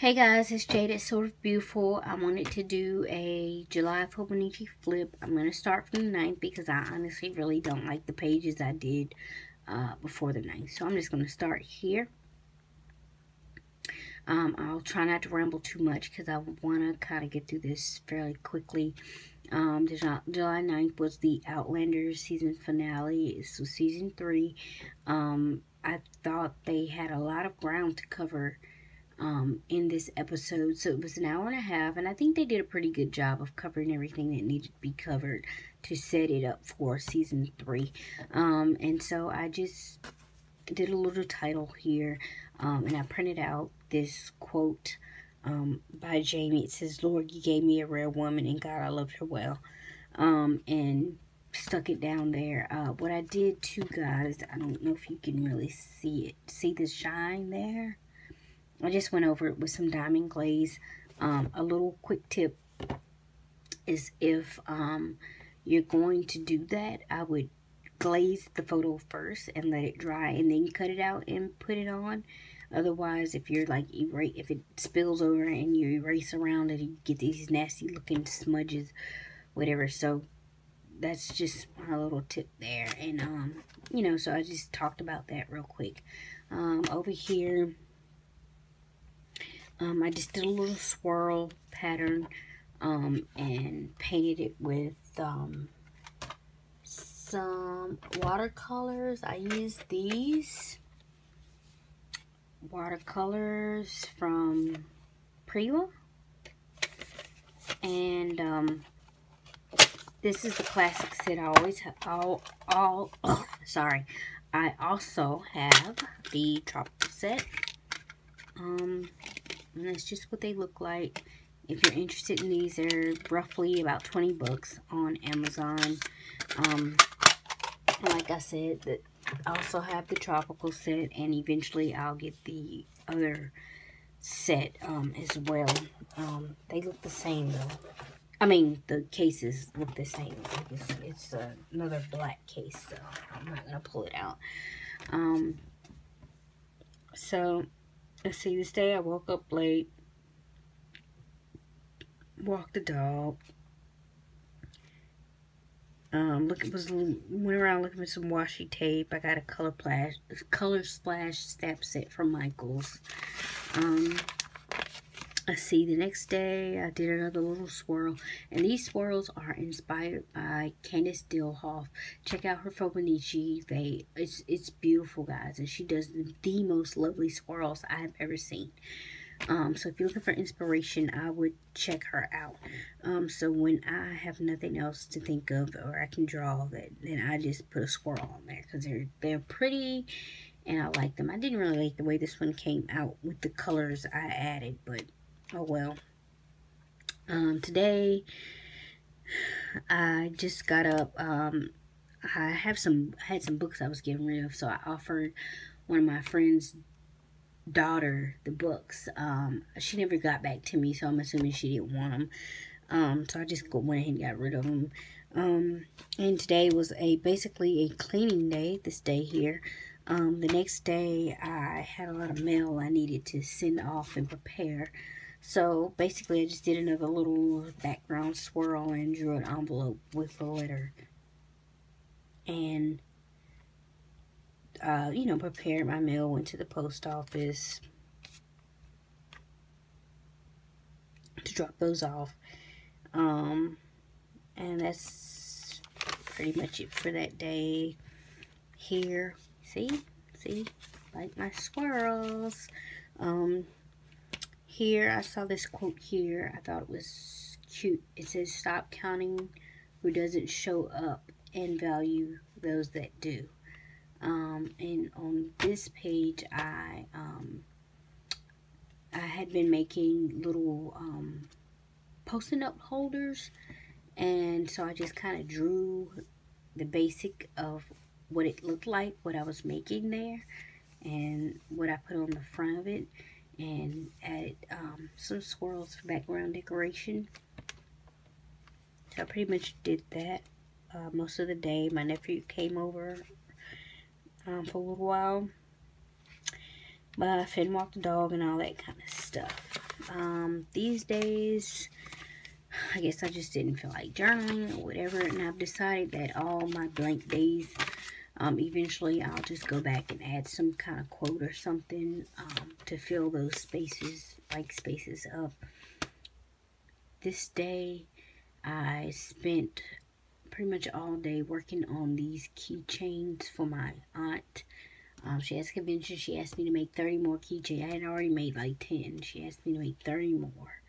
Hey guys, it's Jade. It's Sort of Beautiful. I wanted to do a July Fibonacci flip. I'm going to start from the 9th because I honestly really don't like the pages I did before the 9th. So I'm just going to start here. I'll try not to ramble too much because I want to kind of get through this fairly quickly. July 9th was the Outlanders season finale. So season 3. I thought they had a lot of ground to cover in this episode. So it was an hour and a half, and I think they did a pretty good job of covering everything that needed to be covered to set it up for season 3. And so I just did a little title here, and I printed out this quote by Jamie. It says, "Lord, you gave me a rare woman, and God, I loved her well," and stuck it down there. What I did too, guys, I don't know if you can really see it. See the shine there? I just went over it with some diamond glaze. A little quick tip is if you're going to do that, I would glaze the photo first and let it dry and then cut it out and put it on. Otherwise, if you're like if it spills over and you erase around it, you get these nasty looking smudges, whatever. So that's just my little tip there. And you know, so I just talked about that real quick. Over here, I just did a little swirl pattern and painted it with some watercolors. I used these watercolors from Prima, and this is the classic set. I always have sorry. I also have the tropical set. And that's just what they look like. If you're interested in these, they're roughly about 20 bucks on Amazon. Like I said, I also have the tropical set, and eventually I'll get the other set as well. They look the same though. I mean, the cases look the same. It's another black case, so I'm not gonna pull it out. So let's see, this day I woke up late, walked the dog, went around looking for some washi tape. I got a color splash stamp set from Michaels. Let's see, the next day I did another little swirl, and these swirls are inspired by Candice Dillhoff. Check out her Fibonacci. It's beautiful, guys, and she does the most lovely swirls I have ever seen. So if you're looking for inspiration, I would check her out. So when I have nothing else to think of, or I can draw that, then I just put a swirl on there because they're pretty and I like them. I didn't really like the way this one came out with the colors I added, but oh well. Today I just got up. I had some books I was getting rid of, so I offered one of my friends' daughter the books. She never got back to me, so I'm assuming she didn't want them. So I just went ahead and got rid of them. And today was basically a cleaning day. This day here. The next day I had a lot of mail I needed to send off and prepare. So basically I just did another little background swirl and drew an envelope with a letter. And you know, prepared my mail, went to the post office to drop those off. And that's pretty much it for that day. Here, see, like my swirls. Here, I saw this quote here. I thought it was cute. It says, "Stop counting who doesn't show up and value those that do." And on this page, I had been making little post-it note holders, and so I just kind of drew the basic of what it looked like, what I was making there, and what I put on the front of it, and added some swirls for background decoration. So I pretty much did that most of the day. My nephew came over for a little while, bath and walk the dog and all that kind of stuff. These days, I guess I just didn't feel like journaling or whatever, and I've decided that all my blank days, eventually I'll just go back and add some kind of quote or something to fill those spaces, blank spaces up. This day, I spent pretty much all day working on these keychains for my aunt. She has a convention. She asked me to make 30 more keychains. I had already made like 10. She asked me to make 30 more.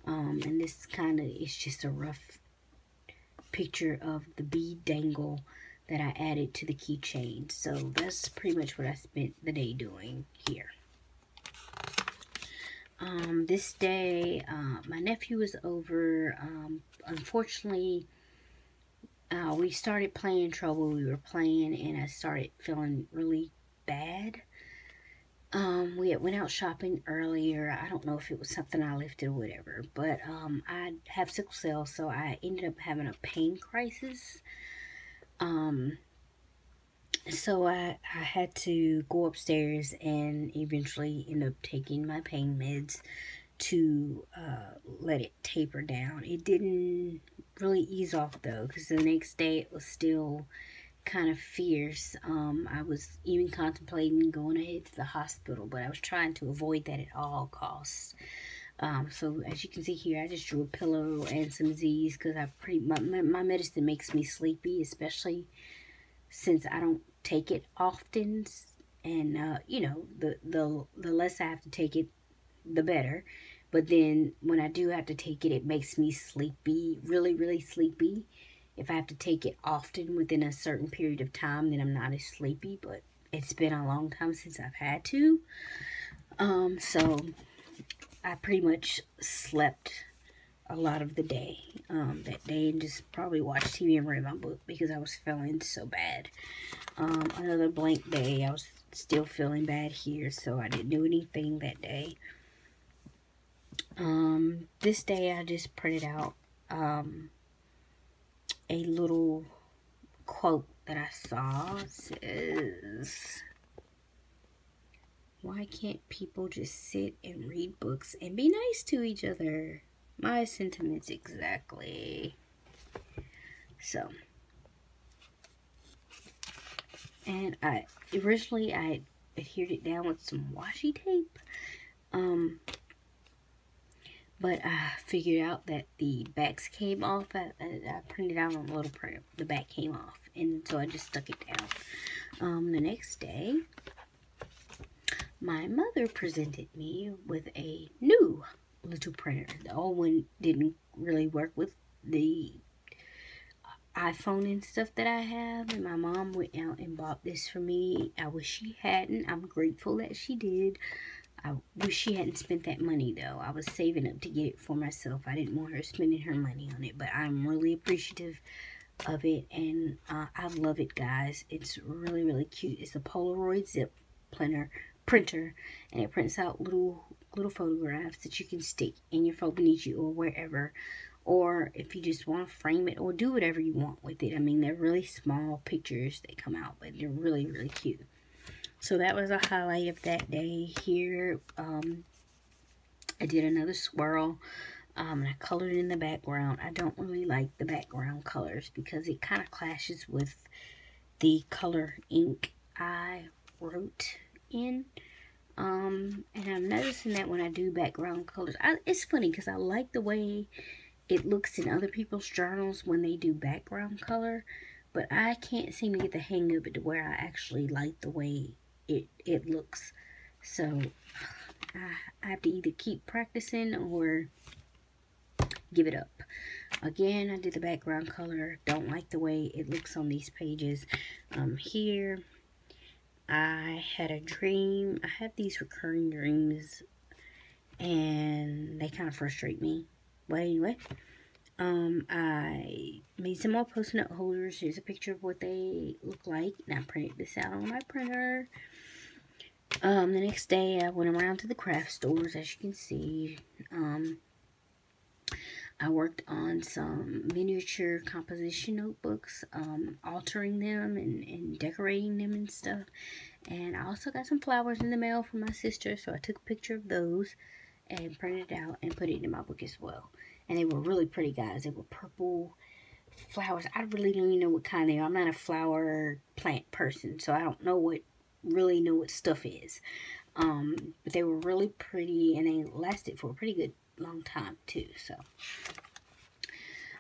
And this kind of is just a rough picture of the bead dangle that I added to the keychain. So that's pretty much what I spent the day doing here. This day, my nephew was over. Unfortunately, we started playing Trouble. We were playing, and I started feeling really bad. We had went out shopping earlier. I don't know if it was something I lifted or whatever, but I have sickle cell, so I ended up having a pain crisis. So I had to go upstairs and eventually end up taking my pain meds to let it taper down. It didn't really ease off though, because the next day it was still kind of fierce. I was even contemplating going ahead to the hospital, but I was trying to avoid that at all costs. So as you can see here, I just drew a pillow and some Z's because my medicine makes me sleepy, especially since I don't take it often. And you know, the less I have to take it, the better. But then when I do have to take it, it makes me sleepy, really, really sleepy. If I have to take it often within a certain period of time, then I'm not as sleepy. But it's been a long time since I've had to. So I pretty much slept a lot of the day that day, and just probably watched TV and read my book because I was feeling so bad. Another blank day. I was still feeling bad here, so I didn't do anything that day. This day I just printed out a little quote that I saw. It says, "Why can't people just sit and read books and be nice to each other?" My sentiments exactly. So, and I adhered it down with some washi tape. But I figured out that the backs came off. I printed out on a little print. The back came off, and so I just stuck it down. The next day, my mother presented me with a new little printer. The old one didn't really work with the iPhone and stuff that I have, and my mom went out and bought this for me. I wish she hadn't. I'm grateful that she did. I wish she hadn't spent that money though. I was saving up to get it for myself. I didn't want her spending her money on it, but I'm really appreciative of it, and I love it, guys. It's really, really cute. It's a Polaroid zip printer, and it prints out little photographs that you can stick in your phone beneath you or wherever, or if you just want to frame it or do whatever you want with it. I mean, they're really small pictures that come out, but they're really, really cute. So that was a highlight of that day. Here, I did another swirl, and I colored in the background. I don't really like the background colors because it kind of clashes with the color ink I wrote in. And I'm noticing that when I do background colors, it's funny because I like the way it looks in other people's journals when they do background color, but I can't seem to get the hang of it to where I actually like the way it looks. So I have to either keep practicing or give it up. Again, I did the background color. Don't like the way it looks on these pages. Here, I had a dream. I have these recurring dreams, and they kind of frustrate me. But anyway, I made some more post-it note holders. Here's a picture of what they look like, and I printed this out on my printer. The next day, I went around to the craft stores, as you can see. I worked on some miniature composition notebooks, altering them and decorating them and stuff. And I also got some flowers in the mail from my sister, so I took a picture of those and printed it out and put it in my book as well. And they were really pretty, guys. They were purple flowers. I really don't even know what kind they are. I'm not a flower plant person, so I don't know what stuff is. But they were really pretty, and they lasted for a pretty good long time too. So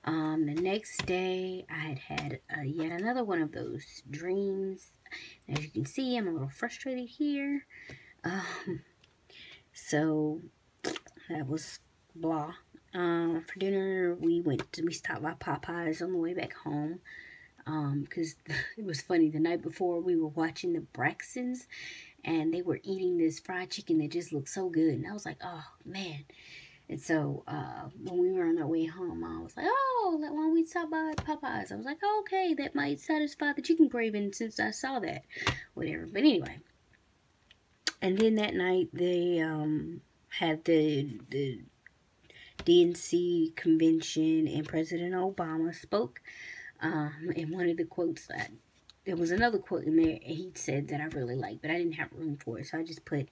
the next day I had yet another one of those dreams. As you can see, I'm a little frustrated here. So that was blah. For dinner, we stopped by Popeyes on the way back home. Because it was funny, the night before we were watching the Braxtons, and they were eating this fried chicken that just looked so good. And I was like, oh, man. And so, when we were on our way home, I was like, oh, why don't we stop by Popeyes? I was like, oh, okay, that might satisfy the chicken craving since I saw that. Whatever. But anyway. And then that night, they had the DNC convention, and President Obama spoke. And one of the quotes, there was another quote in there he said that I really liked, but I didn't have room for it, so I just put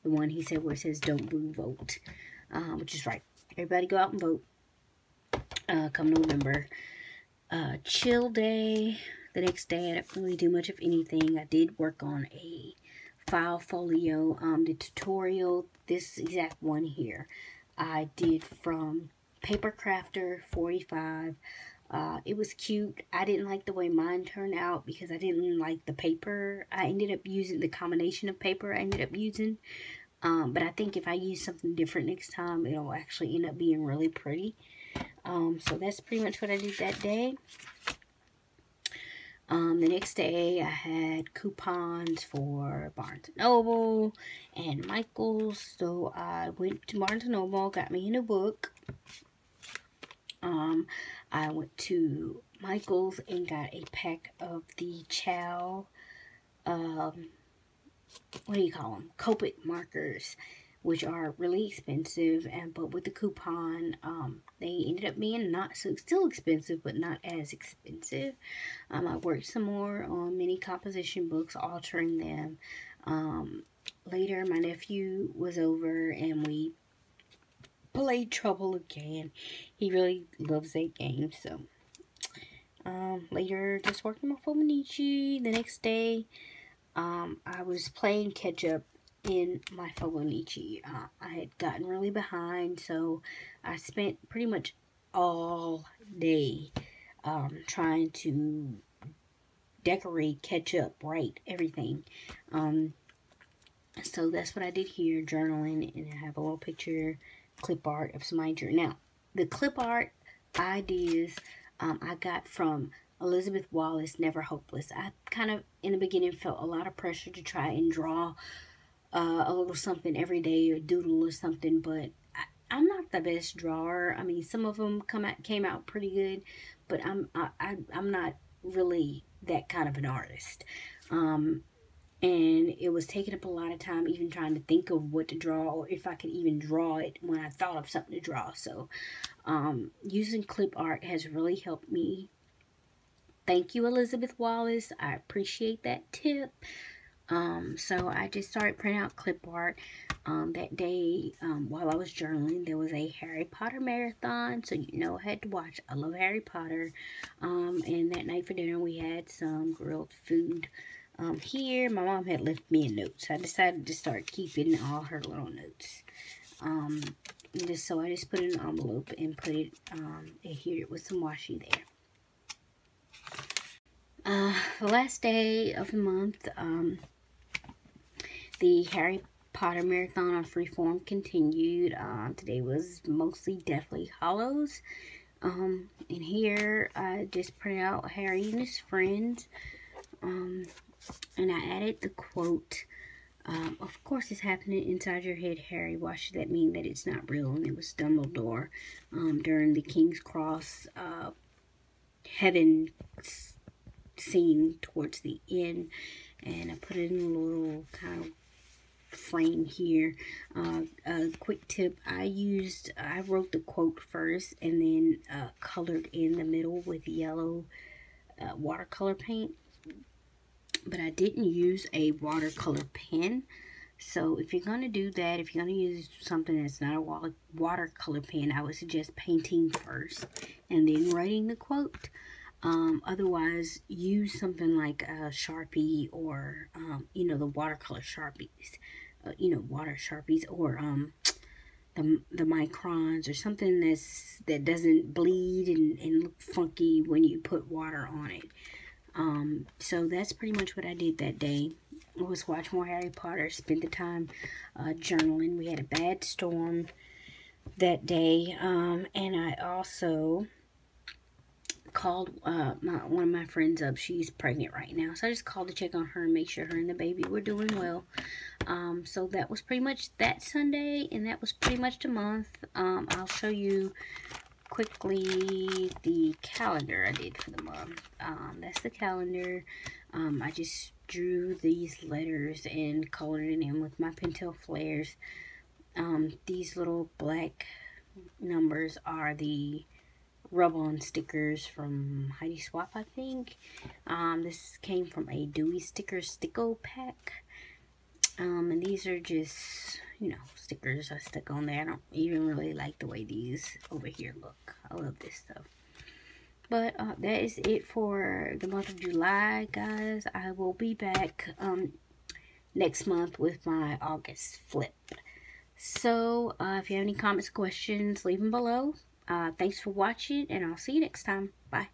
the one he said where it says, "Don't boo, vote," which is right. Everybody go out and vote. Come November. Chill day. The next day, I didn't really do much of anything. I did work on a file folio. The tutorial, this exact one here, I did from Paper Crafter 45. It was cute. I didn't like the way mine turned out because I didn't like the paper. I ended up using the combination of paper I ended up using. But I think if I use something different next time, it'll actually end up being really pretty. So that's pretty much what I did that day. The next day, I had coupons for Barnes & Noble and Michael's. So I went to Barnes & Noble, got me a new book. I went to Michael's and got a pack of the Chow, what do you call them? Copic markers, which are really expensive, but with the coupon, they ended up being still expensive, but not as expensive. I worked some more on mini composition books, altering them. Later, my nephew was over, and we played Trouble again. He really loves that game, so. Later, just working my Fobonichi. The next day, I was playing catch up in my Fobonichi. I had gotten really behind, so I spent pretty much all day trying to decorate, catch up, write, everything. So that's what I did here, journaling, and I have a little picture, clip art of some drew. Now, the clip art ideas I got from Elizabeth Wallace, Never Hopeless. I kind of, in the beginning, felt a lot of pressure to try and draw a little something every day or doodle or something, but I'm not the best drawer. I mean, some of them came out pretty good, but I'm not really that kind of an artist. And it was taking up a lot of time even trying to think of what to draw, or if I could even draw it when I thought of something to draw. So using clip art has really helped me. Thank you, Elizabeth Wallace. I appreciate that tip. So I just started printing out clip art. That day, while I was journaling, there was a Harry Potter marathon, so you know I had to watch. I love Harry Potter. And that night for dinner, we had some grilled food. Here, my mom had left me a note, so I decided to start keeping all her little notes. So I just put it in an envelope and put it, adhered it with some washi there. The last day of the month, the Harry Potter marathon on Freeform continued. Today was mostly Deathly Hallows. And here I just printed out Harry and his friends. And I added the quote, of course it's happening inside your head, Harry. Why should that mean that it's not real? And it was Dumbledore during the King's Cross heaven scene towards the end. And I put it in a little kind of frame here. A quick tip, I wrote the quote first and then colored in the middle with yellow watercolor paint. But I didn't use a watercolor pen, So if you're going to do that, if you're going to use something that's not a watercolor pen, I would suggest painting first and then writing the quote. Otherwise, use something like a Sharpie or, you know, the watercolor Sharpies, you know, water Sharpies, or the microns, or something that doesn't bleed and look funky when you put water on it. So that's pretty much what I did that day. I was watch more Harry Potter, spend the time journaling. We had a bad storm that day, and I also called one of my friends up. She's pregnant right now, so I just called to check on her and make sure her and the baby were doing well. So that was pretty much that Sunday, and that was pretty much the month. I'll show you quickly the calendar I did for the month. That's the calendar. I just drew these letters and colored it in with my Pentel flares. These little black numbers are the rub-on stickers from Heidi Swapp, I think. This came from a Dewey Sticker Sticko pack. And these are just, you know, stickers I stuck on there. I don't even really like the way these over here look. I love this stuff. But that is it for the month of July, guys. I will be back next month with my August flip. So, if you have any comments, questions, leave them below. Thanks for watching, and I'll see you next time. Bye.